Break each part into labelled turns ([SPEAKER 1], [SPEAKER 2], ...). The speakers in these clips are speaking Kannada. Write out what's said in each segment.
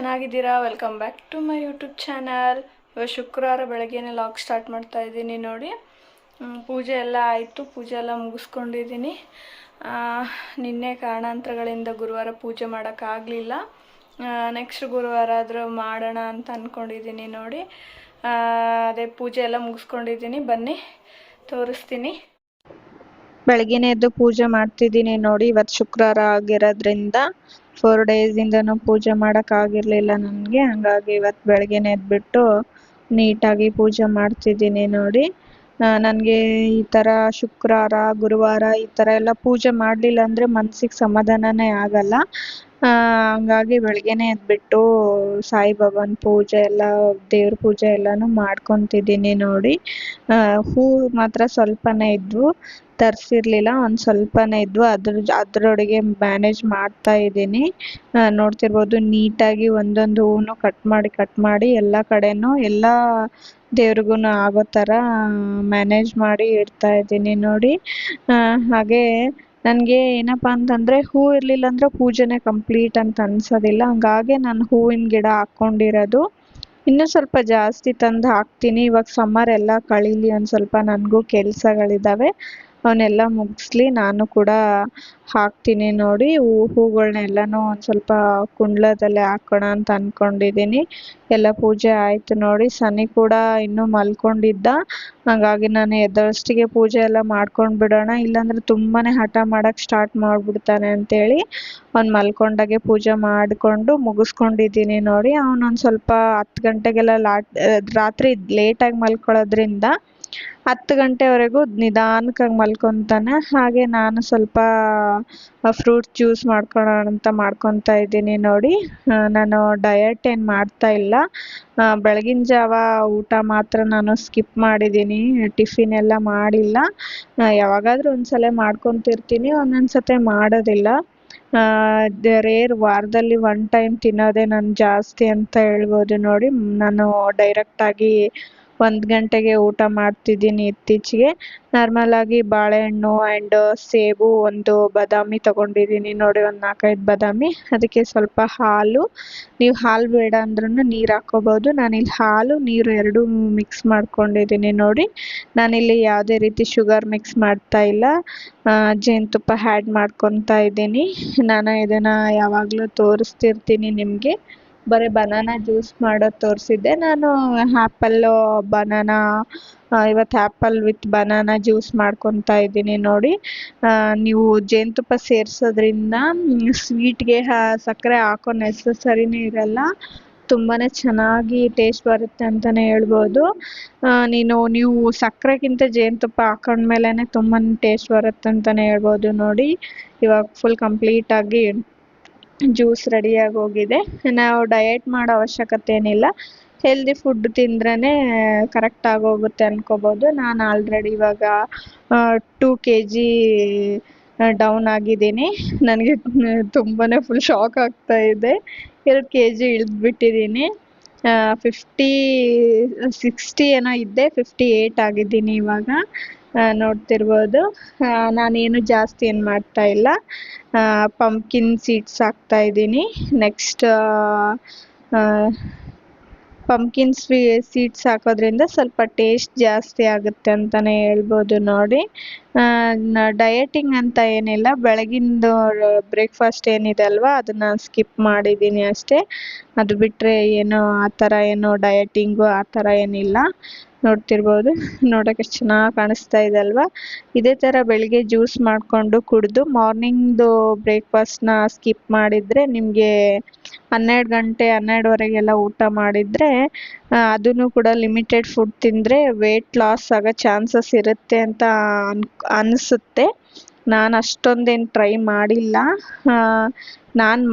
[SPEAKER 1] ಚೆನ್ನಾಗಿದ್ದೀರಾ? Welcome back to my YouTube channel. ಇವತ್ತು ಶುಕ್ರವಾರ ಬೆಳಗ್ಗೆನೇ ಲಾಗ್ ಸ್ಟಾರ್ಟ್ ಮಾಡ್ತಾ ಇದ್ದೀನಿ ನೋಡಿ. ಪೂಜೆ ಎಲ್ಲ ಆಯಿತು, ಪೂಜೆ ಎಲ್ಲ ಮುಗಿಸ್ಕೊಂಡಿದ್ದೀನಿ. ನಿನ್ನೆ ಕಾರಣಾಂತರಗಳಿಂದ ಗುರುವಾರ ಪೂಜೆ ಮಾಡೋಕ್ಕಾಗಲಿಲ್ಲ. ನೆಕ್ಸ್ಟ್ ಗುರುವಾರ ಆದರೂ ಮಾಡೋಣ ಅಂತ ಅಂದ್ಕೊಂಡಿದ್ದೀನಿ ನೋಡಿ. ಅದೇ ಪೂಜೆ ಎಲ್ಲ ಮುಗಿಸ್ಕೊಂಡಿದ್ದೀನಿ, ಬನ್ನಿ ತೋರಿಸ್ತೀನಿ.
[SPEAKER 2] ಬೆಳಗ್ಗೆನೇ ಎದ್ದು ಪೂಜೆ ಮಾಡ್ತಿದ್ದೀನಿ ನೋಡಿ. ಇವತ್ತು ಶುಕ್ರವಾರ ಆಗಿರೋದ್ರಿಂದ 4 ಡೇಸಿಂದನೂ ಪೂಜೆ ಮಾಡೋಕ್ಕಾಗಿರಲಿಲ್ಲ ನನಗೆ. ಹಂಗಾಗಿ ಇವತ್ತು ಬೆಳಗ್ಗೆನೇ ಎದ್ಬಿಟ್ಟು ನೀಟಾಗಿ ಪೂಜೆ ಮಾಡ್ತಿದ್ದೀನಿ ನೋಡಿ. ನನಗೆ ಈ ಥರ ಶುಕ್ರವಾರ ಗುರುವಾರ ಈ ಥರ ಎಲ್ಲ ಪೂಜೆ ಮಾಡಲಿಲ್ಲ ಅಂದರೆ ಮನಸ್ಸಿಗೆ ಸಮಾಧಾನನೇ ಆಗಲ್ಲ. ಹಂಗಾಗಿ ಬೆಳಗ್ಗೆನೇ ಎದ್ಬಿಟ್ಟು ಸಾಯಿಬಾಬಾನ ಪೂಜೆ ಎಲ್ಲ, ದೇವ್ರ ಪೂಜೆ ಎಲ್ಲನೂ ಮಾಡ್ಕೊತಿದ್ದೀನಿ ನೋಡಿ. ಹೂ ಮಾತ್ರ ಸ್ವಲ್ಪನೇ ಇದ್ವು, ತರಿಸಿರ್ಲಿಲ್ಲ, ಒಂದು ಸ್ವಲ್ಪನೇ ಇದ್ವು. ಅದರೊಳಗೆ ಮ್ಯಾನೇಜ್ ಮಾಡ್ತಾ ಇದ್ದೀನಿ. ನೋಡ್ತಿರ್ಬೋದು, ನೀಟಾಗಿ ಒಂದೊಂದು ಹೂವನ್ನು ಕಟ್ ಮಾಡಿ ಎಲ್ಲ ಕಡೆನೂ ಎಲ್ಲ ದೇವ್ರಿಗೂ ಆಗೋ ಥರ ಮ್ಯಾನೇಜ್ ಮಾಡಿ ಇಡ್ತಾ ಇದ್ದೀನಿ ನೋಡಿ. ಹಾಗೆ ನನಗೆ ಏನಪ್ಪ ಅಂತಂದರೆ, ಹೂ ಇರಲಿಲ್ಲ ಅಂದರೆ ಪೂಜೆನೇ ಕಂಪ್ಲೀಟ್ ಅಂತ ಅನ್ಸೋದಿಲ್ಲ. ಹಂಗಾಗಿ ನಾನು ಹೂವಿನ ಗಿಡ ಹಾಕ್ಕೊಂಡಿರೋದು. ಇನ್ನೂ ಸ್ವಲ್ಪ ಜಾಸ್ತಿ ತಂದು ಹಾಕ್ತೀನಿ. ಇವಾಗ ಸಮ್ಮರ್ ಎಲ್ಲ ಕಳೀಲಿ, ಒಂದು ಸ್ವಲ್ಪ ನನಗೂ ಕೆಲಸಗಳಿದ್ದಾವೆ, ಅವನ್ನೆಲ್ಲ ಮುಗಿಸ್ಲಿ, ನಾನು ಕೂಡ ಹಾಕ್ತೀನಿ ನೋಡಿ. ಹೂಗಳನ್ನೆಲ್ಲನೂ ಒಂದು ಸ್ವಲ್ಪ ಕುಂಡಲದಲ್ಲೇ ಹಾಕೋಣ ಅಂತ ಅಂದ್ಕೊಂಡಿದ್ದೀನಿ. ಎಲ್ಲ ಪೂಜೆ ಆಯಿತು ನೋಡಿ. ಸನಿ ಕೂಡ ಇನ್ನೂ ಮಲ್ಕೊಂಡಿದ್ದ. ಹಾಗಾಗಿ ನಾನು ಎದ್ದಷ್ಟಕ್ಕೆ ಪೂಜೆ ಎಲ್ಲ ಮಾಡ್ಕೊಂಡು ಬಿಡೋಣ, ಇಲ್ಲಾಂದರೆ ತುಂಬಾ ಹಠ ಮಾಡೋಕ್ಕೆ ಸ್ಟಾರ್ಟ್ ಮಾಡಿಬಿಡ್ತಾನೆ ಅಂತೇಳಿ ಅವ್ನು ಮಲ್ಕೊಂಡಾಗೆ ಪೂಜೆ ಮಾಡಿಕೊಂಡು ಮುಗಿಸ್ಕೊಂಡಿದ್ದೀನಿ ನೋಡಿ. ಅವನೊಂದು ಸ್ವಲ್ಪ 10 ಗಂಟೆಗೆಲ್ಲ ರಾತ್ರಿ ಲೇಟಾಗಿ ಮಲ್ಕೊಳ್ಳೋದ್ರಿಂದ 10 ಗಂಟೆವರೆಗೂ ನಿಧಾನಕ್ಕಾಗಿ ಮಲ್ಕೊತಾನೆ. ಹಾಗೆ ನಾನು ಸ್ವಲ್ಪ ಫ್ರೂಟ್ ಜ್ಯೂಸ್ ಮಾಡ್ಕೊಳ್ಳೋಣ ಅಂತ ಮಾಡ್ಕೊತಾ ಇದ್ದೀನಿ ನೋಡಿ. ನಾನು ಡಯಟ್ ಏನು ಮಾಡ್ತಾ ಇಲ್ಲ. ಬೆಳಗಿನ ಜಾವ ಊಟ ಮಾತ್ರ ನಾನು ಸ್ಕಿಪ್ ಮಾಡಿದ್ದೀನಿ, ಟಿಫಿನ್ ಎಲ್ಲ ಮಾಡಿಲ್ಲ. ಯಾವಾಗಾದರೂ ಒಂದ್ಸಲ ಮಾಡ್ಕೊತಿರ್ತೀನಿ, ಒಂದೊಂದು ಸತಿ ಮಾಡೋದಿಲ್ಲ. ರೇರ್, ವಾರದಲ್ಲಿ 1 ಟೈಮ್ ತಿನ್ನೋದೇ ನಾನು ಜಾಸ್ತಿ ಅಂತ ಹೇಳ್ಬೋದು ನೋಡಿ. ನಾನು ಡೈರೆಕ್ಟಾಗಿ 1 ಗಂಟೆಗೆ ಊಟ ಮಾಡ್ತಿದ್ದೀನಿ ಇತ್ತೀಚೆಗೆ. ನಾರ್ಮಲಾಗಿ ಬಾಳೆಹಣ್ಣು ಆ್ಯಂಡ್ ಸೇಬು, ಒಂದು ಬಾದಾಮಿ ತೊಗೊಂಡಿದ್ದೀನಿ ನೋಡಿ, ಒಂದು 4-5 ಬಾದಾಮಿ. ಅದಕ್ಕೆ ಸ್ವಲ್ಪ ಹಾಲು, ನೀವು ಹಾಲು ಬೇಡ ಅಂದ್ರೂ ನೀರು ಹಾಕ್ಕೋಬೋದು. ನಾನಿಲ್ಲಿ ಹಾಲು ನೀರು ಎರಡೂ ಮಿಕ್ಸ್ ಮಾಡ್ಕೊಂಡಿದ್ದೀನಿ ನೋಡಿ. ನಾನಿಲ್ಲಿ ಯಾವುದೇ ರೀತಿ ಶುಗರ್ ಮಿಕ್ಸ್ ಮಾಡ್ತಾ ಇಲ್ಲ, ಜೇನುತುಪ್ಪ ಆ್ಯಡ್ ಮಾಡ್ಕೊತಾ ಇದ್ದೀನಿ. ನಾನು ಇದನ್ನು ಯಾವಾಗಲೂ ತೋರಿಸ್ತಿರ್ತೀನಿ ನಿಮಗೆ. ಬರೀ ಬನಾನಾ ಜ್ಯೂಸ್ ಮಾಡೋದು ತೋರಿಸಿದ್ದೆ ನಾನು. ಆ್ಯಪಲ್ಲು ಬನಾನಾ, ಇವತ್ತು ಆ್ಯಪಲ್ ವಿತ್ ಬನಾನಾ ಜ್ಯೂಸ್ ಮಾಡ್ಕೊತಾ ಇದ್ದೀನಿ ನೋಡಿ. ನೀವು ಜೇನುತುಪ್ಪ ಸೇರಿಸೋದ್ರಿಂದ ಸ್ವೀಟ್ಗೆ ಸಕ್ಕರೆ ಹಾಕೋ ನೆಸಸರಿನೇ ಇರಲ್ಲ, ತುಂಬಾ ಚೆನ್ನಾಗಿ ಟೇಸ್ಟ್ ಬರುತ್ತೆ ಅಂತಲೇ ಹೇಳ್ಬೋದು. ನೀವು ಸಕ್ಕರೆಗಿಂತ ಜೇನುತುಪ್ಪ ಹಾಕೊಂಡ್ಮೇಲೆ ತುಂಬಾ ಟೇಸ್ಟ್ ಬರುತ್ತೆ ಅಂತಲೇ ಹೇಳ್ಬೋದು ನೋಡಿ. ಇವಾಗ ಫುಲ್ ಕಂಪ್ಲೀಟಾಗಿ ಜ್ಯೂಸ್ ರೆಡಿಯಾಗಿ ಹೋಗಿದೆ. ನಾವು ಡಯಟ್ ಮಾಡೋ ಅವಶ್ಯಕತೆ ಏನಿಲ್ಲ, ಹೆಲ್ದಿ ಫುಡ್ ತಿಂದ್ರೇ ಕರೆಕ್ಟಾಗಿ ಹೋಗುತ್ತೆ ಅನ್ಕೋಬೋದು. ನಾನು ಆಲ್ರೆಡಿ ಇವಾಗ 2 kg ಡೌನ್ ಆಗಿದ್ದೀನಿ. ನನಗೆ ತುಂಬಾ ಫುಲ್ ಶಾಕ್ ಆಗ್ತಾ ಇದೆ. 2 kg ಇಳಿದ್ಬಿಟ್ಟಿದ್ದೀನಿ. 60 ಏನೋ ಇದ್ದೆ, 58 ಆಗಿದ್ದೀನಿ ಇವಾಗ. ನೋಡ್ತಿರ್ಬೋದು. ನಾನೇನು ಜಾಸ್ತಿ ಏನು ಮಾಡ್ತಾ ಇಲ್ಲ. ಪಂಪ್ಕಿನ್ ಸೀಡ್ಸ್ ಹಾಕ್ತಾ ಇದ್ದೀನಿ. ನೆಕ್ಸ್ಟ್ ಪಂಪ್ಕಿನ್ ಸೀಡ್ಸ್ ಹಾಕೋದ್ರಿಂದ ಸ್ವಲ್ಪ ಟೇಸ್ಟ್ ಜಾಸ್ತಿ ಆಗುತ್ತೆ ಅಂತಲೇ ಹೇಳ್ಬೋದು ನೋಡಿ. ಡಯಟಿಂಗ್ ಅಂತ ಏನಿಲ್ಲ, ಬೆಳಗಿಂದು ಬ್ರೇಕ್ಫಾಸ್ಟ್ ಏನಿದೆ ಅಲ್ವಾ ಅದನ್ನು ಸ್ಕಿಪ್ ಮಾಡಿದ್ದೀನಿ ಅಷ್ಟೇ. ಅದು ಬಿಟ್ಟರೆ ಏನು ಆ ಥರ ಏನು ಡಯಟಿಂಗು ಆ ಥರ ಏನಿಲ್ಲ. ನೋಡ್ತಿರ್ಬೋದು, ನೋಡೋಕೆ ಎಷ್ಟು ಚೆನ್ನಾಗಿ ಕಾಣಿಸ್ತಾ ಇದೆ ಅಲ್ವಾ. ಇದೇ ಥರ ಬೆಳಿಗ್ಗೆ ಜ್ಯೂಸ್ ಮಾಡಿಕೊಂಡು ಕುಡಿದು ಮಾರ್ನಿಂಗ್ದು ಬ್ರೇಕ್ಫಾಸ್ಟ್ನ ಸ್ಕಿಪ್ ಮಾಡಿದರೆ, ನಿಮಗೆ 12 ಗಂಟೆ 12ವರೆಗೆಲ್ಲ ಊಟ ಮಾಡಿದರೆ, ಅದನ್ನು ಕೂಡ ಲಿಮಿಟೆಡ್ ಫುಡ್ ತಿಂದರೆ ವೆಯ್ಟ್ ಲಾಸ್ ಆಗೋ ಚಾನ್ಸಸ್ ಇರುತ್ತೆ ಅಂತ ಅನಿಸುತ್ತೆ. ನಾನು ಅಷ್ಟೊಂದೇನು ಟ್ರೈ ಮಾಡಿಲ್ಲ. ನಾನು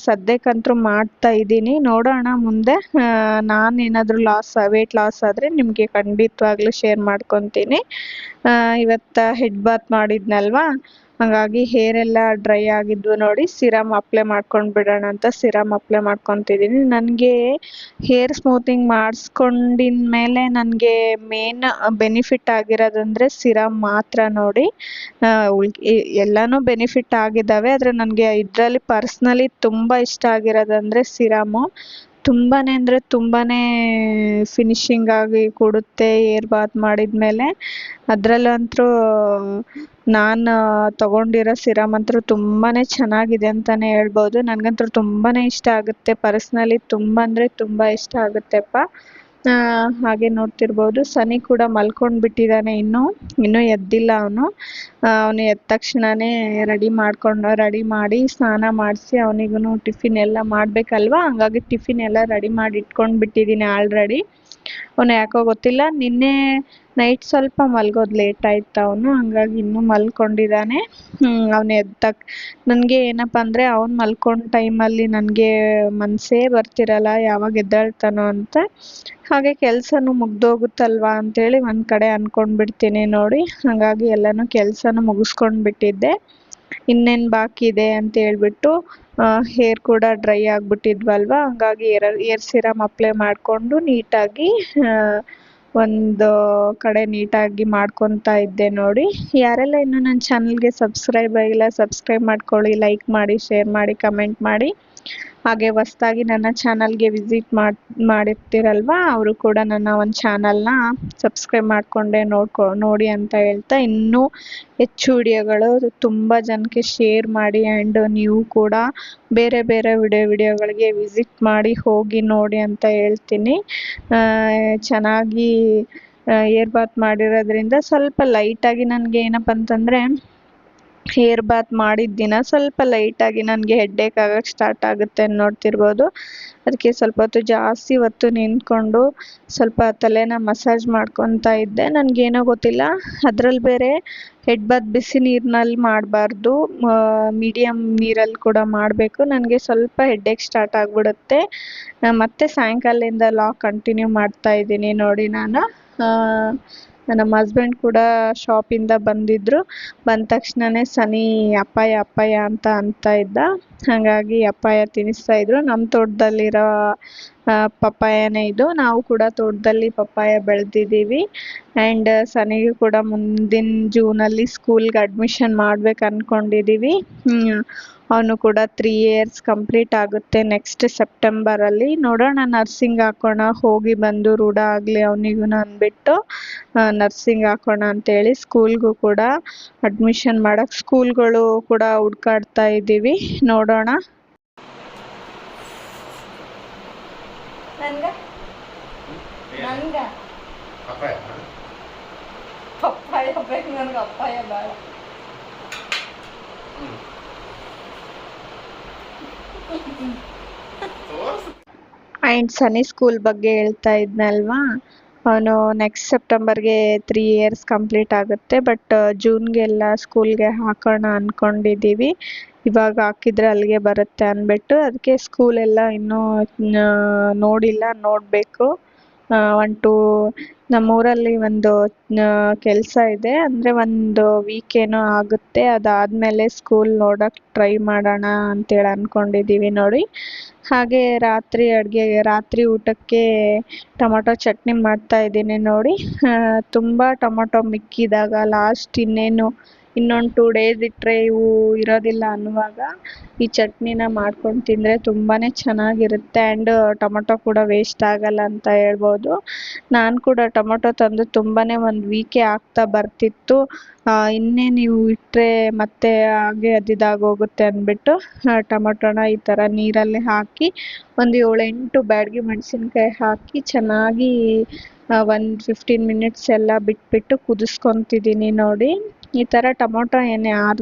[SPEAKER 2] ಸದ್ಯಕ್ಕಂತೂ ಮಾಡ್ತಾ ಇದ್ದೀನಿ. ನೋಡೋಣ ಮುಂದೆ ನಾನೇನಾದರೂ ವೆಯ್ಟ್ ಲಾಸ್ ಆದರೆ ನಿಮಗೆ ಖಂಡಿತವಾಗ್ಲೂ ಶೇರ್ ಮಾಡ್ಕೊತೀನಿ. ಇವತ್ತು ಹೆಡ್ ಬಾತ್ ಮಾಡಿದ್ನಲ್ವಾ, ಹಾಗಾಗಿ ಹೇರ್ ಎಲ್ಲ ಡ್ರೈ ಆಗಿದ್ವು ನೋಡಿ, ಸಿರಮ್ ಅಪ್ಲೈ ಮಾಡ್ಕೊಂಡು ಬಿಡೋಣ ಅಂತ ಸಿರಮ್ ಅಪ್ಲೈ ಮಾಡ್ಕೊತಿದ್ದೀನಿ. ನನಗೆ ಹೇರ್ ಸ್ಮೂತಿಂಗ್ ಮಾಡಿಸ್ಕೊಂಡಿನ ಮೇಲೆ ನನಗೆ ಮೇನ್ ಬೆನಿಫಿಟ್ ಆಗಿರೋದಂದರೆ ಸಿರಮ್ ಮಾತ್ರ ನೋಡಿ. ಎಲ್ಲನೂ ಬೆನಿಫಿಟ್ ಆಗಿದ್ದಾವೆ, ಆದರೆ ನನಗೆ ಇದರಲ್ಲಿ ಪರ್ಸ್ನಲಿ ತುಂಬ ಇಷ್ಟ ಆಗಿರೋದಂದರೆ ಸಿರಮು. ತುಂಬಾ ಅಂದರೆ ತುಂಬಾ ಫಿನಿಶಿಂಗ್ ಆಗಿ ಕೊಡುತ್ತೆ ಏರ್ ಬಾತ್ ಮಾಡಿದ್ಮೇಲೆ. ಅದರಲ್ಲಂತೂ ನಾನು ತಗೊಂಡಿರೋ ಸಿರಮ್ ಅಂತೂ ತುಂಬಾ ಚೆನ್ನಾಗಿದೆ ಅಂತಲೇ ಹೇಳ್ಬೋದು. ನನಗಂತೂ ತುಂಬಾ ಇಷ್ಟ ಆಗುತ್ತೆ, ಪರ್ಸ್ನಲಿ ತುಂಬ ಅಂದರೆ ತುಂಬ ಇಷ್ಟ ಆಗುತ್ತೆಪ್ಪ. ಹಾಗೆ ನೋಡ್ತಿರ್ಬೋದು ಸನಿ ಕೂಡ ಮಲ್ಕೊಂಡು ಬಿಟ್ಟಿದ್ದಾನೆ, ಇನ್ನೂ ಎದ್ದಿಲ್ಲ ಅವನು. ಅವನು ಎದ್ದ ತಕ್ಷಣವೇ ರೆಡಿ ಮಾಡಿ ಸ್ನಾನ ಮಾಡಿಸಿ ಅವನಿಗೂ ಟಿಫಿನ್ ಎಲ್ಲ ಮಾಡಬೇಕಲ್ವ, ಹಂಗಾಗಿ ಟಿಫಿನ್ ಎಲ್ಲ ರೆಡಿ ಮಾಡಿ ಇಟ್ಕೊಂಡು ಬಿಟ್ಟಿದ್ದೀನಿ ಆಲ್ರೆಡಿ. ಅವನು ಯಾಕೋ ಗೊತ್ತಿಲ್ಲ, ನಿನ್ನೆ ನೈಟ್ ಸ್ವಲ್ಪ ಮಲ್ಗೋದು ಲೇಟ್ ಆಯ್ತು ಅವನು, ಹಂಗಾಗಿ ಇನ್ನೂ ಮಲ್ಕೊಂಡಿದ್ದಾನೆ. ಅವನು ನನಗೆ ಏನಪ್ಪ ಅಂದರೆ ಅವ್ನು ಮಲ್ಕೊಂಡು ಟೈಮಲ್ಲಿ ನನಗೆ ಮನಸ್ಸೇ ಬರ್ತಿರಲ್ಲ ಯಾವಾಗ ಎದ್ದೇಳ್ತಾನೋ ಅಂತ. ಹಾಗೆ ಕೆಲಸನೂ ಮುಗ್ದೋಗುತ್ತಲ್ವಾ ಅಂತೇಳಿ ಒಂದು ಕಡೆ ಅಂದ್ಕೊಂಡ್ಬಿಡ್ತೀನಿ ನೋಡಿ. ಹಾಗಾಗಿ ಎಲ್ಲನೂ ಕೆಲಸನೂ ಮುಗಿಸ್ಕೊಂಡು ಬಿಟ್ಟಿದ್ದೆ. ಇನ್ನೇನು ಬಾಕಿ ಇದೆ ಅಂತ ಹೇಳ್ಬಿಟ್ಟು ಹೇರ್ ಕೂಡ ಡ್ರೈ ಆಗಿಬಿಟ್ಟಿದ್ವಲ್ವ, ಹಂಗಾಗಿ ಏರ್ ಸಿರಮ್ ಅಪ್ಲೈ ಮಾಡಿಕೊಂಡು ನೀಟಾಗಿ ಒಂದು ಕಡೆ ನೀಟಾಗಿ ಮಾಡ್ಕೊತಾ ಇದ್ದೆ ನೋಡಿ. ಯಾರೆಲ್ಲ ಇನ್ನೂ ನನ್ನ ಚಾನಲ್ಗೆ ಸಬ್ಸ್ಕ್ರೈಬ್ ಆಗಿಲ್ಲ ಸಬ್ಸ್ಕ್ರೈಬ್ ಮಾಡ್ಕೊಳ್ಳಿ, ಲೈಕ್ ಮಾಡಿ, ಶೇರ್ ಮಾಡಿ, ಕಮೆಂಟ್ ಮಾಡಿ. ಹಾಗೆ ಹೊಸ್ದಾಗಿ ನನ್ನ ಚಾನಲ್ಗೆ ವಿಸಿಟ್ ಮಾಡಿರ್ತೀರಲ್ವ, ಅವರು ಕೂಡ ನನ್ನ ಒಂದು ಚಾನಲ್ನ ಸಬ್ಸ್ಕ್ರೈಬ್ ಮಾಡಿಕೊಂಡೆ ನೋಡಿ ಅಂತ ಹೇಳ್ತಾ, ಇನ್ನೂ ಹೆಚ್ಚು ವಿಡಿಯೋಗಳು ತುಂಬ ಜನಕ್ಕೆ ಶೇರ್ ಮಾಡಿ. ಆ್ಯಂಡ್ ನೀವು ಕೂಡ ಬೇರೆ ಬೇರೆ ವಿಡಿಯೋಗಳಿಗೆ ವಿಸಿಟ್ ಮಾಡಿ ಹೋಗಿ ನೋಡಿ ಅಂತ ಹೇಳ್ತೀನಿ. ಚೆನ್ನಾಗಿ ಏರ್ ಬಾತ್ ಮಾಡಿರೋದ್ರಿಂದ ಸ್ವಲ್ಪ ಲೈಟಾಗಿ ನನಗೆ ಏನಪ್ಪ ಅಂತಂದರೆ, ಹೇರ್ ಬಾತ್ ಮಾಡಿದ ದಿನ ಸ್ವಲ್ಪ ಲೈಟಾಗಿ ನನಗೆ ಹೆಡ್ಡೇಕ್ ಆಗೋಕ್ಕೆ ಸ್ಟಾರ್ಟ್ ಆಗುತ್ತೆ ನೋಡ್ತಿರ್ಬೋದು. ಅದಕ್ಕೆ ಸ್ವಲ್ಪ ಹೊತ್ತು ಜಾಸ್ತಿ ಹೊತ್ತು ನಿಂತ್ಕೊಂಡು ಸ್ವಲ್ಪ ತಲೆನ ಮಸಾಜ್ ಮಾಡ್ಕೊತಾ ಇದ್ದೆ. ನನಗೇನೋ ಗೊತ್ತಿಲ್ಲ, ಅದರಲ್ಲಿ ಬೇರೆ ಹೆಡ್ ಬಾತ್ ಬಿಸಿ ನೀರಿನಲ್ಲಿ ಮಾಡಬಾರ್ದು, ಮೀಡಿಯಮ್ ನೀರಲ್ಲಿ ಕೂಡ ಮಾಡಬೇಕು. ನನಗೆ ಸ್ವಲ್ಪ ಹೆಡ್ಡೇಕ್ ಸ್ಟಾರ್ಟ್ ಆಗಿಬಿಡುತ್ತೆ. ಮತ್ತು ಸಾಯಂಕಾಲದಿಂದ ಕಂಟಿನ್ಯೂ ಮಾಡ್ತಾ ಇದ್ದೀನಿ ನೋಡಿ ನಾನು. ನಮ್ಮ ಹಸ್ಬೆಂಡ್ ಕೂಡ ಶಾಪಿಂದ ಬಂದಿದ್ದರು. ಬಂದ ತಕ್ಷಣವೇ ಸನಿ ಅಪ್ಪಾಯ ಅಂತ ಇದ್ದ, ಹಾಗಾಗಿ ಅಪ್ಪಾಯ ತಿನ್ನಿಸ್ತಾಯಿದ್ರು. ನಮ್ಮ ತೋಟದಲ್ಲಿರೋ ಪಪ್ಪಾಯನೇ ಇದು, ನಾವು ಕೂಡ ತೋಟದಲ್ಲಿ ಪಪ್ಪಾಯ ಬೆಳೆದಿದ್ದೀವಿ. ಆ್ಯಂಡ್ ಸನಿಗೂ ಕೂಡ ಮುಂದಿನ ಜೂನಲ್ಲಿ ಸ್ಕೂಲ್ಗೆ ಅಡ್ಮಿಷನ್ ಮಾಡ್ಬೇಕು ಅಂದ್ಕೊಂಡಿದ್ದೀವಿ. ಅವನು ಕೂಡ 3 ಇಯರ್ಸ್ ಕಂಪ್ಲೀಟ್ ಆಗುತ್ತೆ ನೆಕ್ಸ್ಟ್ ಸೆಪ್ಟೆಂಬರಲ್ಲಿ. ನೋಡೋಣ, ನರ್ಸಿಂಗ್ ಹಾಕೋಣ, ಹೋಗಿ ಬಂದು ರೂಢ ಆಗಲಿ ಅವನಿಗೂ ಅಂದ್ಬಿಟ್ಟು ನರ್ಸಿಂಗ್ ಹಾಕೋಣ ಅಂತೇಳಿ ಸ್ಕೂಲ್ಗೂ ಕೂಡ ಅಡ್ಮಿಷನ್ ಮಾಡೋಕ್ಕೆ ಸ್ಕೂಲ್ಗಳು ಕೂಡ ಹುಡ್ಕಾಡ್ತಾ ಇದ್ದೀವಿ. ನೋಡೋಣ.
[SPEAKER 1] ಪಪ್ಪಾಯ ಬೇಕು ನನಗೆ, ಅಪ್ಪಾಯ ಬೇಡ.
[SPEAKER 2] ಆ್ಯಂಡ್ ಸನಿ ಸ್ಕೂಲ್ ಬಗ್ಗೆ ಹೇಳ್ತಾ ಇದ್ನಲ್ವಾ, ಅವನು ನೆಕ್ಸ್ಟ್ ಸೆಪ್ಟೆಂಬರ್ಗೆ 3 ಇಯರ್ಸ್ ಕಂಪ್ಲೀಟ್ ಆಗುತ್ತೆ. ಬಟ್ ಜೂನ್ಗೆಲ್ಲ ಸ್ಕೂಲ್ಗೆ ಹಾಕೋಣ ಅಂದ್ಕೊಂಡಿದ್ದೀವಿ. ಇವಾಗ ಹಾಕಿದರೆ ಅಲ್ಲಿಗೆ ಬರುತ್ತೆ ಅಂದ್ಬಿಟ್ಟು, ಅದಕ್ಕೆ ಸ್ಕೂಲೆಲ್ಲ ಇನ್ನೂ ನೋಡಿಲ್ಲ, ನೋಡಬೇಕು. ನಮ್ಮೂರಲ್ಲಿ ಒಂದು ಕೆಲಸ ಇದೆ, ಅಂದರೆ ಒಂದು ವೀಕ್ ಏನೋ ಆಗುತ್ತೆ, ಅದಾದಮೇಲೆ ಸ್ಕೂಲ್ ನೋಡೋಕ್ಕೆ ಟ್ರೈ ಮಾಡೋಣ ಅಂತೇಳಿ ಅಂದ್ಕೊಂಡಿದ್ದೀವಿ ನೋಡಿ. ಹಾಗೆ ರಾತ್ರಿ ಊಟಕ್ಕೆ ಟೊಮೊಟೊ ಚಟ್ನಿ ಮಾಡ್ತಾ ಇದ್ದೀನಿ ನೋಡಿ. ತುಂಬ ಟೊಮೊಟೊ ಮಿಕ್ಕಿದಾಗ ಲಾಸ್ಟ್ ಇನ್ನೊಂದು 2 ಡೇಸ್ ಇಟ್ಟರೆ ಇವು ಇರೋದಿಲ್ಲ ಅನ್ನುವಾಗ ಈ ಚಟ್ನಿನ ಮಾಡ್ಕೊಂಡು ತಿಂದರೆ ತುಂಬಾ ಚೆನ್ನಾಗಿರುತ್ತೆ. ಆ್ಯಂಡ್ ಟೊಮೊಟೊ ಕೂಡ ವೇಸ್ಟ್ ಆಗಲ್ಲ ಅಂತ ಹೇಳ್ಬೋದು. ನಾನು ಕೂಡ ಟೊಮೊಟೊ ತಂದು ತುಂಬಾ ಒಂದು ವೀಕೇ ಆಗ್ತಾ ಬರ್ತಿತ್ತು. ಇನ್ನೇನು ನೀವು ಇಟ್ಟರೆ ಮತ್ತೆ ಹಾಗೆ ಇದಾಗೋಗುತ್ತೆ ಅಂದ್ಬಿಟ್ಟು ಟೊಮೊಟೊನ ಈ ಥರ ನೀರಲ್ಲಿ ಹಾಕಿ ಒಂದು 7-8 ಬ್ಯಾಡಗಿ ಮೆಣಸಿನ್ಕಾಯಿ ಹಾಕಿ ಚೆನ್ನಾಗಿ ಒಂದು 15 ಮಿನಿಟ್ಸ್ ಎಲ್ಲ ಬಿಟ್ಬಿಟ್ಟು ಕುದಿಸ್ಕೊತಿದ್ದೀನಿ ನೋಡಿ. ಈ ಥರ ಟೊಮೊಟೊ ಏನು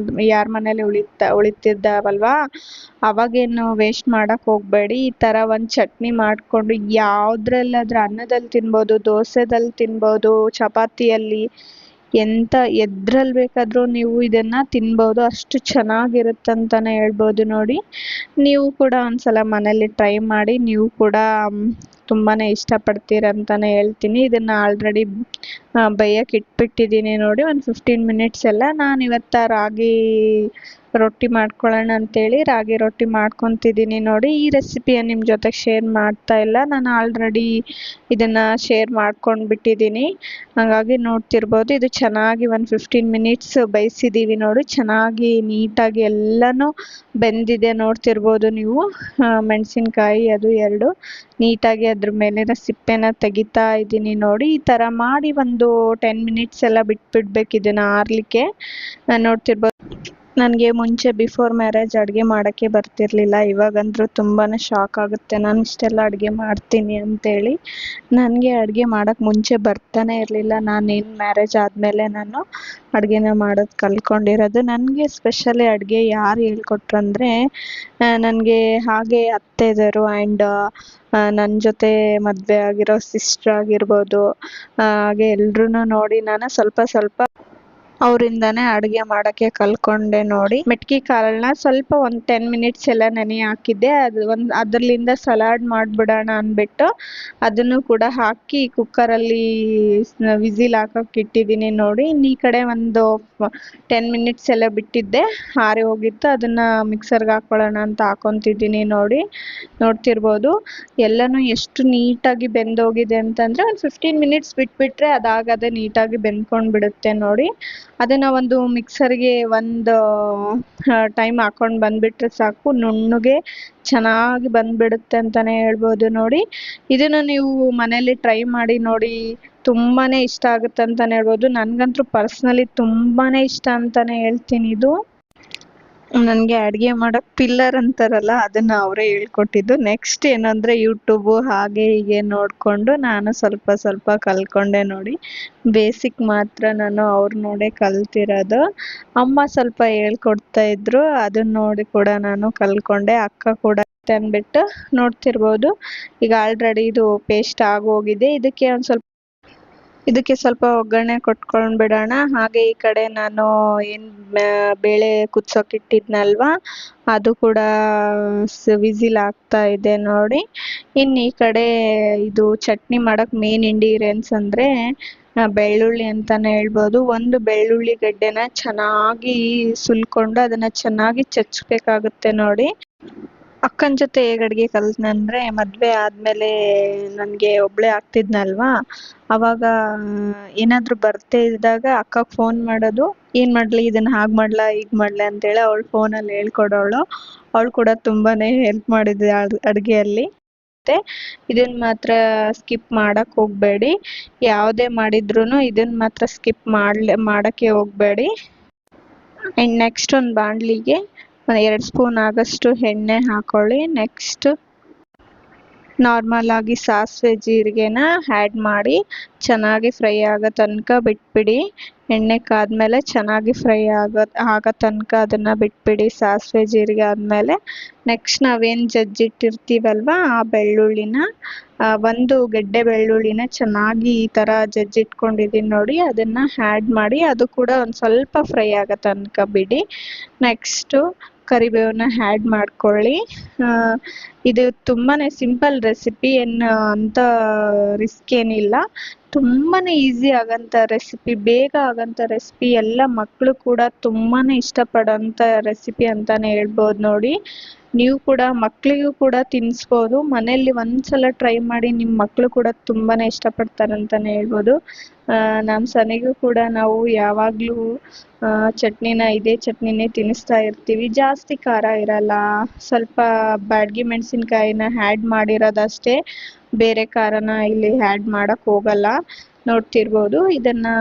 [SPEAKER 2] ಯಾರ ಮನೇಲಿ ಉಳಿತಿದ್ದಾವಲ್ವಾ, ಅವಾಗೇನು ವೇಸ್ಟ್ ಮಾಡೋಕ್ಕೆ ಹೋಗಬೇಡಿ. ಈ ಥರ ಒಂದು ಚಟ್ನಿ ಮಾಡಿಕೊಂಡು ಯಾವುದ್ರಲ್ಲಾದ್ರೂ ಅನ್ನದಲ್ಲಿ ತಿನ್ಬೋದು, ದೋಸೆದಲ್ಲಿ ತಿನ್ಬೋದು, ಚಪಾತಿಯಲ್ಲಿ, ಎದ್ರಲ್ಲಿ ಬೇಕಾದರೂ ನೀವು ಇದನ್ನು ತಿನ್ಬೋದು. ಅಷ್ಟು ಚೆನ್ನಾಗಿರುತ್ತಂತಲೇ ಹೇಳ್ಬೋದು ನೋಡಿ. ನೀವು ಕೂಡ ಒಂದ್ಸಲ ಮನೇಲಿ ಟ್ರೈ ಮಾಡಿ, ನೀವು ಕೂಡ ತುಂಬಾನೇ ಇಷ್ಟಪಡ್ತೀರಂತಾನೆ ಹೇಳ್ತೀನಿ. ಇದನ್ನ ಆಲ್ರೆಡಿ ಬೇಯಕ್ಕೆ ಇಟ್ಬಿಟ್ಟಿದ್ದೀನಿ ನೋಡಿ ಒಂದು 15 ಮಿನಿಟ್ಸ್ ಎಲ್ಲ. ನಾನು ಇವತ್ತು ರಾಗಿ ರೊಟ್ಟಿ ಮಾಡ್ಕೊಳ್ಳೋಣ ಅಂತೇಳಿ ರಾಗಿ ರೊಟ್ಟಿ ಮಾಡ್ಕೊತಿದ್ದೀನಿ ನೋಡಿ. ಈ ರೆಸಿಪಿಯ ನಿಮ್ಮ ಜೊತೆಗೆ ಶೇರ್ ಮಾಡ್ತಾ ಇಲ್ಲ, ನಾನು ಆಲ್ರೆಡಿ ಇದನ್ನು ಶೇರ್ ಮಾಡ್ಕೊಂಡು ಬಿಟ್ಟಿದ್ದೀನಿ. ಹಾಗಾಗಿ ನೋಡ್ತಿರ್ಬೋದು ಇದು ಚೆನ್ನಾಗಿ ಒಂದು 15 ಮಿನಿಟ್ಸ್ ಬೇಯಿಸಿದ್ದೀವಿ ನೋಡಿ. ಚೆನ್ನಾಗಿ ನೀಟಾಗಿ ಎಲ್ಲನೂ ಬೆಂದಿದೆ ನೋಡ್ತಿರ್ಬೋದು ನೀವು. ಮೆಣಸಿನ್ಕಾಯಿ ಅದು ಎರಡು ನೀಟಾಗಿ ಅದ್ರ ಮೇಲಿನ ಸಿಪ್ಪೆನ ತೆಗಿತಾ ಇದ್ದೀನಿ ನೋಡಿ. ಈ ಥರ ಮಾಡಿ ಒಂದು 10 ಮಿನಿಟ್ಸ್ ಎಲ್ಲ ಬಿಟ್ಬಿಡ್ಬೇಕು ಇದನ್ನು ಆರಲಿಕ್ಕೆ. ನೋಡ್ತಿರ್ಬೋದು ನನಗೆ ಮುಂಚೆ ಬಿಫೋರ್ ಮ್ಯಾರೇಜ್ ಅಡುಗೆ ಮಾಡೋಕ್ಕೆ ಬರ್ತಿರ್ಲಿಲ್ಲ. ಇವಾಗಂದ್ರೂ ತುಂಬಾ ಶಾಕ್ ಆಗುತ್ತೆ ನಾನು ಇಷ್ಟೆಲ್ಲ ಅಡುಗೆ ಮಾಡ್ತೀನಿ ಅಂತೇಳಿ. ನನಗೆ ಅಡುಗೆ ಮಾಡೋಕ್ಕೆ ಮುಂಚೆ ಬರ್ತಾನೆ ಇರಲಿಲ್ಲ. ನಾನೇನು ಮ್ಯಾರೇಜ್ ಆದಮೇಲೆ ನಾನು ಅಡುಗೆನ ಮಾಡೋದು ಕಲ್ತ್ಕೊಂಡಿರೋದು. ನನಗೆ ಸ್ಪೆಷಲಿ ಅಡುಗೆ ಯಾರು ಹೇಳ್ಕೊಟ್ರು ಅಂದರೆ ನನಗೆ ಹಾಗೆ ಅತ್ತೆದರು ಆ್ಯಂಡ್ ನನ್ನ ಜೊತೆ ಮದುವೆ ಆಗಿರೋ ಸಿಸ್ಟರ್ ಆಗಿರ್ಬೋದು, ಹಾಗೆ ಎಲ್ರೂ ನೋಡಿ ನಾನು ಸ್ವಲ್ಪ ಸ್ವಲ್ಪ ಅವರಿಂದಾನೇ ಅಡುಗೆ ಮಾಡೋಕ್ಕೆ ಕಲ್ತ್ಕೊಂಡೆ ನೋಡಿ. ಮೆಟ್ಕೆ ಕಾಳನ್ನ ಸ್ವಲ್ಪ ಒಂದು 10 ಮಿನಿಟ್ಸ್ ಎಲ್ಲ ನೆನೆ ಹಾಕಿದ್ದೆ. ಅದರಲ್ಲಿಂದ ಸಲಾಡ್ ಮಾಡಿಬಿಡೋಣ ಅಂದ್ಬಿಟ್ಟು ಅದನ್ನು ಕೂಡ ಹಾಕಿ ಕುಕ್ಕರಲ್ಲಿ ವಿಸಿಲ್ ಹಾಕೋಕೆ ಇಟ್ಟಿದ್ದೀನಿ ನೋಡಿ. ಇನ್ನು ಈ ಕಡೆ ಒಂದು 10 ಮಿನಿಟ್ಸ್ ಎಲ್ಲ ಬಿಟ್ಟಿದ್ದೆ, ಆರಿ ಹೋಗಿತ್ತು. ಅದನ್ನು ಮಿಕ್ಸರ್ಗೆ ಹಾಕ್ಕೊಳ್ಳೋಣ ಅಂತ ಹಾಕೊತಿದ್ದೀನಿ ನೋಡಿ. ನೋಡ್ತಿರ್ಬೋದು ಎಲ್ಲನೂ ಎಷ್ಟು ನೀಟಾಗಿ ಬೆಂದೋಗಿದೆ ಅಂತಂದರೆ ಒಂದು 15 ಮಿನಿಟ್ಸ್ ಬಿಟ್ಬಿಟ್ರೆ ಅದಾಗದೇ ನೀಟಾಗಿ ಬೆಂದ್ಕೊಂಡು ಬಿಡುತ್ತೆ ನೋಡಿ. ಅದನ್ನು ಒಂದು ಮಿಕ್ಸರ್ಗೆ ಒಂದು ಟೈಮ್ ಹಾಕ್ಕೊಂಡು ಬಂದುಬಿಟ್ರೆ ಸಾಕು, ನುಣ್ಣಗೆ ಚೆನ್ನಾಗಿ ಬಂದುಬಿಡುತ್ತೆ ಅಂತಲೇ ಹೇಳ್ಬೋದು ನೋಡಿ. ಇದನ್ನು ನೀವು ಮನೇಲಿ ಟ್ರೈ ಮಾಡಿ ನೋಡಿ, ತುಂಬಾ ಇಷ್ಟ ಆಗುತ್ತೆ ಅಂತಲೇ ಹೇಳ್ಬೋದು. ನನಗಂತೂ ಪರ್ಸ್ನಲಿ ತುಂಬಾ ಇಷ್ಟ ಅಂತಲೇ ಹೇಳ್ತೀನಿ. ಇದು ನನಗೆ ಅಡುಗೆ ಮಾಡೋಕ್ಕೆ ಪಿಲ್ಲರ್ ಅಂತಾರಲ್ಲ ಅದನ್ನು ಅವರೇ ಹೇಳ್ಕೊಟ್ಟಿದ್ದು. ನೆಕ್ಸ್ಟ್ ಏನಂದರೆ ಯೂಟ್ಯೂಬು ಹಾಗೆ ಹೀಗೆ ನೋಡಿಕೊಂಡು ನಾನು ಸ್ವಲ್ಪ ಸ್ವಲ್ಪ ಕಲ್ತ್ಕೊಂಡೆ ನೋಡಿ. ಬೇಸಿಕ್ ಮಾತ್ರ ನಾನು ಅವ್ರು ನೋಡೇ ಕಲ್ತಿರೋದು. ಅಮ್ಮ ಸ್ವಲ್ಪ ಹೇಳ್ಕೊಡ್ತಾ ಇದ್ರು, ಅದನ್ನ ನೋಡಿ ಕೂಡ ನಾನು ಕಲ್ತ್ಕೊಂಡೆ. ಅಕ್ಕ ಕೂಡ ಅಂದ್ಬಿಟ್ಟು ನೋಡ್ತಿರ್ಬೋದು ಈಗ ಆಲ್ರೆಡಿ ಇದು ಪೇಸ್ಟ್ ಆಗೋಗಿದೆ. ಇದಕ್ಕೆ ಸ್ವಲ್ಪ ಒಗ್ಗರಣೆ ಕೊಟ್ಕೊಂಡು ಬಿಡೋಣ. ಹಾಗೆ ಈ ಕಡೆ ನಾನು ಏನು ಬೇಳೆ ಕುದಿಸೋಕೆ ಇಟ್ಟಿದ್ನಲ್ವಾ ಅದು ಕೂಡ ವಿಸಿಲ್ ಆಗ್ತಾ ಇದೆ ನೋಡಿ. ಇನ್ನು ಈ ಕಡೆ ಇದು ಚಟ್ನಿ ಮಾಡೋಕ್ಕೆ ಮೇನ್ ಇಂಗ್ರೀಡಿಯೆಂಟ್ಸ್ ಅಂದರೆ ಬೆಳ್ಳುಳ್ಳಿ ಅಂತಲೇ ಹೇಳ್ಬೋದು. ಒಂದು ಬೆಳ್ಳುಳ್ಳಿ ಗಡ್ಡೆನ ಚೆನ್ನಾಗಿ ಸುಲ್ಕೊಂಡು ಅದನ್ನು ಚೆನ್ನಾಗಿ ಚಚ್ಚಬೇಕಾಗುತ್ತೆ ನೋಡಿ. ಅಕ್ಕನ ಜೊತೆ ಹೇಗೆ ಅಡುಗೆ ಕಲ್ತ್ನಂದರೆ ಮದುವೆ ಆದಮೇಲೆ ನನಗೆ ಒಬ್ಬಳೇ ಆಗ್ತಿದ್ನಲ್ವಾ, ಆವಾಗ ಏನಾದರೂ ಬರ್ತೆ ಇದ್ದಾಗ ಅಕ್ಕಗೆ ಫೋನ್ ಮಾಡೋದು, ಏನು ಮಾಡಲಿ ಇದನ್ನು ಹಾಗೆ ಮಾಡಲಾ ಹೀಗೆ ಮಾಡಲಾ ಅಂತೇಳಿ ಅವಳು ಫೋನಲ್ಲಿ ಹೇಳ್ಕೊಡೋಳು. ಅವಳು ಕೂಡ ತುಂಬಾ ಹೆಲ್ಪ್ ಮಾಡಿದ್ದೆ ಅಡುಗೆಯಲ್ಲಿ. ಮತ್ತು ಇದನ್ನು ಮಾತ್ರ ಸ್ಕಿಪ್ ಮಾಡೋಕ್ಕೆ ಹೋಗಬೇಡಿ, ಯಾವುದೇ ಮಾಡಿದ್ರೂ ಇದನ್ನು ಮಾತ್ರ ಸ್ಕಿಪ್ ಮಾಡೋಕ್ಕೆ ಹೋಗಬೇಡಿ. ಆ್ಯಂಡ್ ನೆಕ್ಸ್ಟ್ ಒಂದು ಬಾಣಲಿಗೆ 2 ಸ್ಪೂನ್ ಆಗಷ್ಟು ಎಣ್ಣೆ ಹಾಕ್ಕೊಳ್ಳಿ. ನೆಕ್ಸ್ಟ್ ನಾರ್ಮಲ್ ಆಗಿ ಸಾಸಿವೆ ಜೀರಿಗೆನ ಆ್ಯಡ್ ಮಾಡಿ ಚೆನ್ನಾಗಿ ಫ್ರೈ ಆಗೋ ತನಕ ಬಿಟ್ಬಿಡಿ. ಎಣ್ಣೆ ಕಾದ್ಮೇಲೆ ಚೆನ್ನಾಗಿ ಫ್ರೈ ಆಗೋ ತನಕ ಅದನ್ನು ಬಿಟ್ಬಿಡಿ ಸಾಸಿವೆ ಜೀರಿಗೆ ಆದಮೇಲೆ. ನೆಕ್ಸ್ಟ್ ನಾವೇನು ಜಜ್ಜಿಟ್ಟಿರ್ತೀವಲ್ವ ಆ ಬೆಳ್ಳುಳ್ಳಿನ, ಒಂದು ಗೆಡ್ಡೆ ಬೆಳ್ಳುಳ್ಳಿನ ಚೆನ್ನಾಗಿ ಈ ಥರ ಜಜ್ಜಿಟ್ಕೊಂಡಿದ್ದೀನಿ ನೋಡಿ, ಅದನ್ನು ಆ್ಯಡ್ ಮಾಡಿ ಅದು ಕೂಡ ಒಂದು ಸ್ವಲ್ಪ ಫ್ರೈ ಆಗೋ ತನಕ ಬಿಡಿ. ನೆಕ್ಸ್ಟು ಕರಿಬೇವನ್ನ ಆ್ಯಡ್ ಮಾಡ್ಕೊಳ್ಳಿ. ಇದು ತುಂಬಾ ಸಿಂಪಲ್ ರೆಸಿಪಿ, ಏನು ಅಂಥ ರಿಸ್ಕ್ ಏನಿಲ್ಲ. ತುಂಬಾ ಈಸಿ ಆಗೋಂಥ ರೆಸಿಪಿ, ಬೇಗ ಆಗೋಂಥ ರೆಸಿಪಿ, ಎಲ್ಲ ಮಕ್ಕಳು ಕೂಡ ತುಂಬಾ ಇಷ್ಟಪಡೋಂಥ ರೆಸಿಪಿ ಅಂತಲೇ ಹೇಳ್ಬೋದು ನೋಡಿ. ನೀವು ಕೂಡ ಮಕ್ಕಳಿಗೂ ಕೂಡ ತಿನ್ನಿಸ್ಬೋದು. ಮನೆಯಲ್ಲಿ ಒಂದ್ಸಲ ಟ್ರೈ ಮಾಡಿ, ನಿಮ್ಮ ಮಕ್ಕಳು ಕೂಡ ತುಂಬಾ ಇಷ್ಟಪಡ್ತಾರೆ ಅಂತಲೇ ಹೇಳ್ಬೋದು. ನಮ್ಮ ಸನಿಗೂ ಕೂಡ ನಾವು ಯಾವಾಗಲೂ ಇದೇ ಚಟ್ನಿನೇ ತಿನ್ನಿಸ್ತಾ ಇರ್ತೀವಿ. ಜಾಸ್ತಿ ಖಾರ ಇರಲ್ಲ, ಸ್ವಲ್ಪ ಬ್ಯಾಡಗಿ ಮೆಣಸಿನ್ಕಾಯಿನ ಆ್ಯಡ್ ಮಾಡಿರೋದಷ್ಟೇ, ಬೇರೆ ಖಾರನ ಇಲ್ಲಿ ಆ್ಯಡ್ ಮಾಡೋಕ್ಕೆ ಹೋಗಲ್ಲ. ನೋಡ್ತಿರ್ಬೋದು ಇದನ್ನು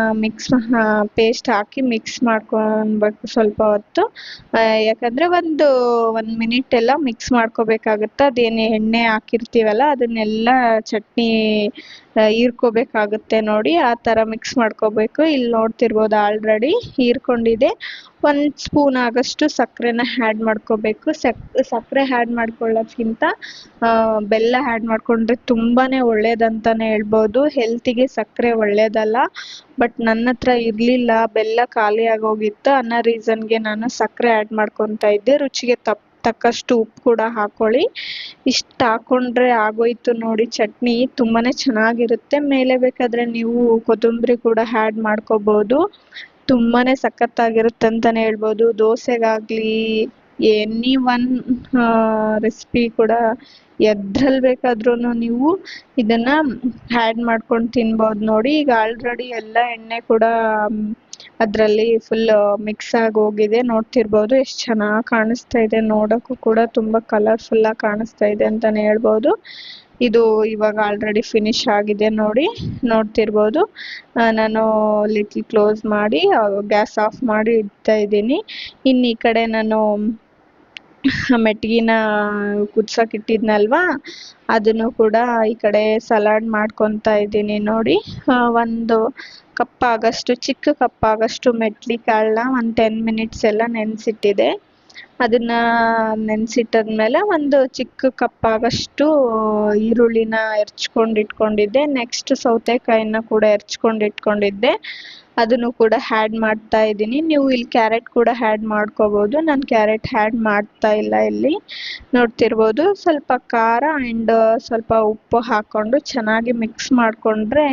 [SPEAKER 2] ಪೇಸ್ಟ್ ಹಾಕಿ ಮಿಕ್ಸ್ ಮಾಡ್ಕೊಬೇಕು ಸ್ವಲ್ಪ ಹೊತ್ತು. ಯಾಕಂದರೆ ಒಂದು ಮಿನಿಟ್ ಎಲ್ಲ ಮಿಕ್ಸ್ ಮಾಡ್ಕೋಬೇಕಾಗುತ್ತೆ. ಅದೇನು ಎಣ್ಣೆ ಹಾಕಿರ್ತೀವಲ್ಲ ಅದನ್ನೆಲ್ಲ ಚಟ್ನಿ ಹೀರ್ಕೋಬೇಕಾಗುತ್ತೆ ನೋಡಿ, ಆ ಥರ ಮಿಕ್ಸ್ ಮಾಡ್ಕೋಬೇಕು. ಇಲ್ಲಿ ನೋಡ್ತಿರ್ಬೋದು ಆಲ್ರೆಡಿ ಹೀರ್ಕೊಂಡಿದೆ. 1 ಸ್ಪೂನ್ ಆಗಷ್ಟು ಸಕ್ಕರೆನ ಆ್ಯಡ್ ಮಾಡ್ಕೋಬೇಕು. ಸಕ್ಕರೆ ಆ್ಯಡ್ ಮಾಡ್ಕೊಳ್ಳೋದ್ಕಿಂತ ಬೆಲ್ಲ ಆ್ಯಡ್ ಮಾಡಿಕೊಂಡ್ರೆ ತುಂಬಾ ಒಳ್ಳೇದಂತಲೇ ಹೇಳ್ಬೋದು. ಹೆಲ್ತಿಗೆ ಸಕ್ಕರೆ ಒಳ್ಳೇದಲ್ಲ, ಬಟ್ ನನ್ನ ಹತ್ರ ಇರಲಿಲ್ಲ, ಬೆಲ್ಲ ಖಾಲಿ ಆಗೋಗಿತ್ತು ಅನ್ನೋ ರೀಸನ್ಗೆ ನಾನು ಸಕ್ಕರೆ ಆ್ಯಡ್ ಮಾಡ್ಕೊತಾ ಇದ್ದೆ. ರುಚಿಗೆ ತಕ್ಕಷ್ಟು ಉಪ್ಪು ಕೂಡ ಹಾಕೊಳ್ಳಿ. ಇಷ್ಟು ಹಾಕೊಂಡ್ರೆ ಆಗೋಯ್ತು ನೋಡಿ ಚಟ್ನಿ. ತುಂಬಾನೇ ಚೆನ್ನಾಗಿರುತ್ತೆ. ಮೇಲೆ ಬೇಕಾದ್ರೆ ನೀವು ಕೊತ್ತಂಬರಿ ಕೂಡ ಆ್ಯಡ್ ಮಾಡ್ಕೋಬಹುದು. ತುಂಬಾನೇ ಸಖತ್ತಾಗಿರುತ್ತೆ ಅಂತಾನೆ ಹೇಳ್ಬೋದು. ದೋಸೆಗಾಗ್ಲಿ ಎನಿ ಒನ್ ರೆಸಿಪಿ ಕೂಡ ಎದ್ರಲ್ಲಿ ಬೇಕಾದ್ರೂ ನೀವು ಇದನ್ನ ಆ್ಯಡ್ ಮಾಡ್ಕೊಂಡು ತಿನ್ಬೋದು ನೋಡಿ. ಈಗ ಆಲ್ರೆಡಿ ಎಲ್ಲ ಎಣ್ಣೆ ಕೂಡ ಅದರಲ್ಲಿ ಫುಲ್ ಮಿಕ್ಸ್ ಆಗಿ ಹೋಗಿದೆ. ನೋಡ್ತಿರ್ಬೋದು ಎಷ್ಟು ಚೆನ್ನಾಗಿ ಕಾಣಿಸ್ತಾ ಇದೆ. ನೋಡೋಕ್ಕೂ ಕೂಡ ತುಂಬ ಕಲರ್ಫುಲ್ ಆಗಿ ಕಾಣಿಸ್ತಾ ಇದೆ ಅಂತಾನೆ ಹೇಳ್ಬೋದು. ಇದು ಇವಾಗ ಆಲ್ರೆಡಿ ಫಿನಿಶ್ ಆಗಿದೆ ನೋಡಿ, ನೋಡ್ತಿರ್ಬೋದು. ನಾನು ಲಿಟ್ಲ್ ಕ್ಲೋಸ್ ಮಾಡಿ ಗ್ಯಾಸ್ ಆಫ್ ಮಾಡಿ ಇಡ್ತಾ ಇದ್ದೀನಿ. ಇನ್ನು ಈ ಕಡೆ ನಾನು ಮೆಟ್ಗಿನ ಕುದ್ಸಕ್ ಇಟ್ಟಿದ್ನಲ್ವಾ, ಅದನ್ನು ಕೂಡ ಈ ಕಡೆ ಸಲಾಡ್ ಮಾಡ್ಕೊತಾ ಇದ್ದೀನಿ ನೋಡಿ. ಒಂದು ಕಪ್ ಆಗಷ್ಟು, ಚಿಕ್ಕ ಕಪ್ ಆಗಷ್ಟು ಮೆಟ್ಲಿ ಕಾಳನ್ನ ಒಂದು 10 ಮಿನಿಟ್ಸ್ ಎಲ್ಲ ನೆನೆಸಿಟ್ಟಿದೆ. ಅದನ್ನ ನೆನೆಸಿಟ್ಟಾದ್ಮೇಲೆ ಒಂದು ಚಿಕ್ಕ ಕಪ್ ಆಗಷ್ಟು ಈರುಳ್ಳಿನ ಹೆರ್ಚ್ಕೊಂಡು ಇಟ್ಕೊಂಡಿದ್ದೆ. ನೆಕ್ಸ್ಟ್ ಸೌತೆಕಾಯಿನ ಕೂಡ ಹೆರ್ಚ್ಕೊಂಡು ಇಟ್ಕೊಂಡಿದ್ದೆ. ಅದನ್ನು ಕೂಡ ಆ್ಯಡ್ ಮಾಡ್ತಾ ಇದ್ದೀನಿ. ನೀವು ಇಲ್ಲಿ ಕ್ಯಾರೆಟ್ ಕೂಡ ಆ್ಯಡ್ ಮಾಡ್ಕೋಬೋದು. ನಾನು ಕ್ಯಾರೆಟ್ ಆ್ಯಡ್ ಮಾಡ್ತಾ ಇಲ್ಲ ಇಲ್ಲಿ. ನೋಡ್ತಿರ್ಬೋದು ಸ್ವಲ್ಪ ಖಾರ ಆ್ಯಂಡ್ ಸ್ವಲ್ಪ ಉಪ್ಪು ಹಾಕ್ಕೊಂಡು ಚೆನ್ನಾಗಿ ಮಿಕ್ಸ್ ಮಾಡಿಕೊಂಡ್ರೆ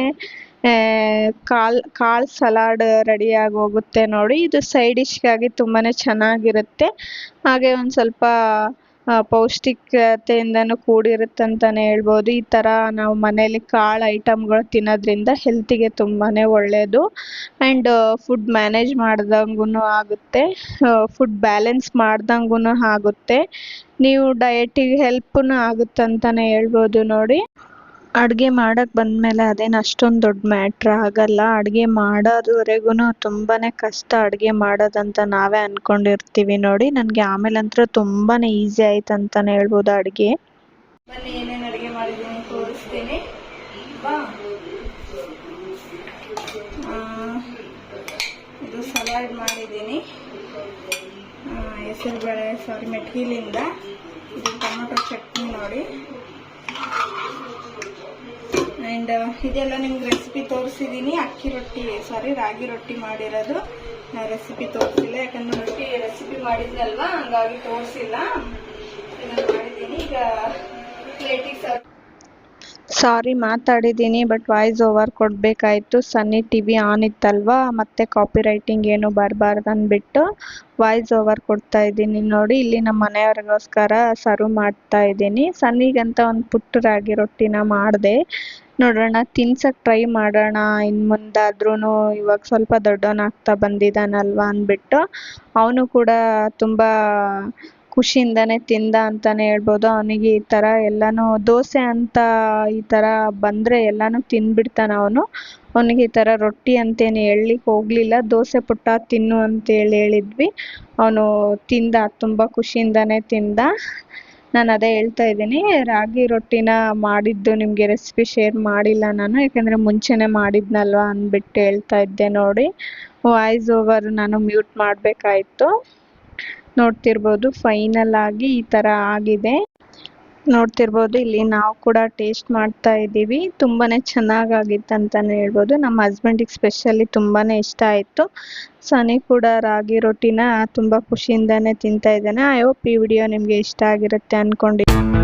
[SPEAKER 2] ಕಾಳು ಸಲಾಡ್ ರೆಡಿಯಾಗಿ ಹೋಗುತ್ತೆ ನೋಡಿ. ಇದು ಸೈಡ್ ಡಿಶ್ಗಾಗಿ ತುಂಬಾ ಚೆನ್ನಾಗಿರುತ್ತೆ. ಹಾಗೆ ಒಂದು ಸ್ವಲ್ಪ ಪೌಷ್ಟಿಕತೆಯಿಂದನೂ ಕೂಡಿರುತ್ತೆ ಅಂತಲೇ ಹೇಳ್ಬೋದು. ಈ ಥರ ನಾವು ಮನೇಲಿ ಕಾಳು ಐಟಮ್ಗಳು ತಿನ್ನೋದ್ರಿಂದ ಹೆಲ್ತಿಗೆ ತುಂಬಾ ಒಳ್ಳೆಯದು. ಆ್ಯಂಡ್ ಫುಡ್ ಮ್ಯಾನೇಜ್ ಮಾಡ್ದಂಗೂ ಆಗುತ್ತೆ, ಫುಡ್ ಬ್ಯಾಲೆನ್ಸ್ ಮಾಡ್ದಂಗೂ ಆಗುತ್ತೆ. ನೀವು ಡಯಟಿಗೆ ಹೆಲ್ಪ್ನೂ ಆಗುತ್ತೆ ಅಂತಲೇ ಹೇಳ್ಬೋದು ನೋಡಿ. ಅಡುಗೆ ಮಾಡೋಕ್ಕೆ ಬಂದಮೇಲೆ ಅದೇನು ಅಷ್ಟೊಂದು ದೊಡ್ಡ ಮ್ಯಾಟ್ರ್ ಆಗಲ್ಲ. ಅಡುಗೆ ಮಾಡೋದುವರೆಗೂ ತುಂಬಾ ಕಷ್ಟ ಅಡುಗೆ ಮಾಡೋದಂತ ನಾವೇ ಅಂದ್ಕೊಂಡಿರ್ತೀವಿ ನೋಡಿ. ನನಗೆ ಆಮೇಲಂತೂ ತುಂಬಾ ಈಸಿ ಆಯ್ತು ಅಂತಲೇ ಹೇಳ್ಬೋದು ಅಡುಗೆ.
[SPEAKER 1] ಬನ್ನಿ ಏನೇನು ಅಡುಗೆ ಮಾಡಿದ್ದೀನಿ ತೋರಿಸ್ತೀನಿ ಬಾ. ಇದು ಸಲಾಡ್ ಮಾಡಿದ್ದೀನಿ ಹೆಸರುಬೇಳೆ ಮೆಟ್ಗಿಲಿಂದ. ಇದು ಟೊಮೊಟೊ ಚಟ್ನಿ ನೋಡಿ. ಆ್ಯಂಡ್ ಇದೆಲ್ಲ ನಿಮ್ಗೆ ರೆಸಿಪಿ ತೋರಿಸಿದ್ದೀನಿ. ರಾಗಿ ರೊಟ್ಟಿ ಮಾಡಿರೋದು ರೆಸಿಪಿ ತೋರಿಸಿಲ್ಲ, ಯಾಕಂದ್ರೆ ರೆಸಿಪಿ ಮಾಡಿದ್ನಲ್ವಾ ಹಂಗಾಗಿ ತೋರಿಸಿಲ್ಲ. ಇದನ್ನು ಮಾಡಿದ್ದೀನಿ. ಈಗ ಪ್ಲೇಟಿಗೆ
[SPEAKER 2] ಸಾರಿ ಮಾತಾಡಿದ್ದೀನಿ, ಬಟ್ ವಾಯ್ಸ್ ಓವರ್ ಕೊಡಬೇಕಾಯ್ತು. ಸನ್ನಿ ಟಿವಿ ಆನ್ ಇತ್ತಲ್ವಾ, ಮತ್ತೆ ಕಾಪಿ ರೈಟಿಂಗ್ ಏನು ಬರಬಾರ್ದು ಅಂದ್ಬಿಟ್ಟು ವಾಯ್ಸ್ ಓವರ್ ಕೊಡ್ತಾ ಇದ್ದೀನಿ ನೋಡಿ. ಇಲ್ಲಿ ನಮ್ಮ ಮನೆಯವ್ರಿಗೋಸ್ಕರ ಸರ್ವ್ ಮಾಡ್ತಾ ಇದ್ದೀನಿ. ಸನ್ನಿಗಂತ ಒಂದು ಪುಟ್ಟ ರಾಗಿ ರೊಟ್ಟಿನ ಮಾಡಿದೆ. ನೋಡೋಣ, ತಿನ್ಸಕ್ಕೆ ಟ್ರೈ ಮಾಡೋಣ ಇನ್ನು ಮುಂದಾದ್ರೂ. ಇವಾಗ ಸ್ವಲ್ಪ ದೊಡ್ಡವನಾಗ್ತಾ ಬಂದಿದ್ದಾನಲ್ವಾ ಅಂದ್ಬಿಟ್ಟು ಅವನು ಕೂಡ ತುಂಬ ಖುಷಿಯಿಂದನೇ ತಿಂದ ಅಂತಲೇ ಹೇಳ್ಬೋದು. ಅವನಿಗೆ ಈ ಥರ ಎಲ್ಲನೂ ದೋಸೆ ಅಂತ ಈ ಥರ ಬಂದರೆ ಎಲ್ಲನೂ ತಿಂದ್ಬಿಡ್ತಾನೆ ಅವನು. ಅವನಿಗೆ ಈ ಥರ ರೊಟ್ಟಿ ಅಂತೇನು ಹೇಳಲಿಕ್ಕೆ ಹೋಗಲಿಲ್ಲ. ದೋಸೆ ಪುಟ್ಟ ತಿನ್ನು ಅಂತೇಳಿ ಹೇಳಿದ್ವಿ, ಅವನು ತಿಂದ, ತುಂಬ ಖುಷಿಯಿಂದನೇ ತಿಂದ. ನಾನು ಅದೇ ಹೇಳ್ತಾ ಇದ್ದೀನಿ, ರಾಗಿ ರೊಟ್ಟಿನ ಮಾಡಿದ್ದು ನಿಮಗೆ ರೆಸಿಪಿ ಶೇರ್ ಮಾಡಿಲ್ಲ ನಾನು, ಯಾಕಂದರೆ ಮುಂಚೆನೇ ಮಾಡಿದ್ನಲ್ವ ಅಂದ್ಬಿಟ್ಟು ಹೇಳ್ತಾ ಇದ್ದೆ ನೋಡಿ. ವಾಯ್ಸ್ ಓವರ್ ನಾನು ಮ್ಯೂಟ್ ಮಾಡಬೇಕಾಯ್ತು. ನೋಡ್ತಿರ್ಬೋದು ಫೈನಲ್ ಆಗಿ ಈ ಥರ ಆಗಿದೆ. ನೋಡ್ತಿರ್ಬೋದು ಇಲ್ಲಿ ನಾವು ಕೂಡ ಟೇಸ್ಟ್ ಮಾಡ್ತಾ ಇದ್ದೀವಿ. ತುಂಬಾ ಚೆನ್ನಾಗಾಗಿತ್ತು ಅಂತಲೇ ಹೇಳ್ಬೋದು. ನಮ್ಮ ಹಸ್ಬೆಂಡಿಗೆ ಸ್ಪೆಷಲಿ ತುಂಬಾ ಇಷ್ಟ ಆಯಿತು. ಸನಿ ಕೂಡ ರಾಗಿ ರೊಟ್ಟಿನ ತುಂಬ ಖುಷಿಯಿಂದನೇ ತಿಂತಾ ಇದ್ದಾನೆ. ಐ ಹೋಪ್ ಈ ವಿಡಿಯೋ ನಿಮಗೆ ಇಷ್ಟ ಆಗಿರುತ್ತೆ ಅಂದ್ಕೊಂಡಿದ್ದೀನಿ.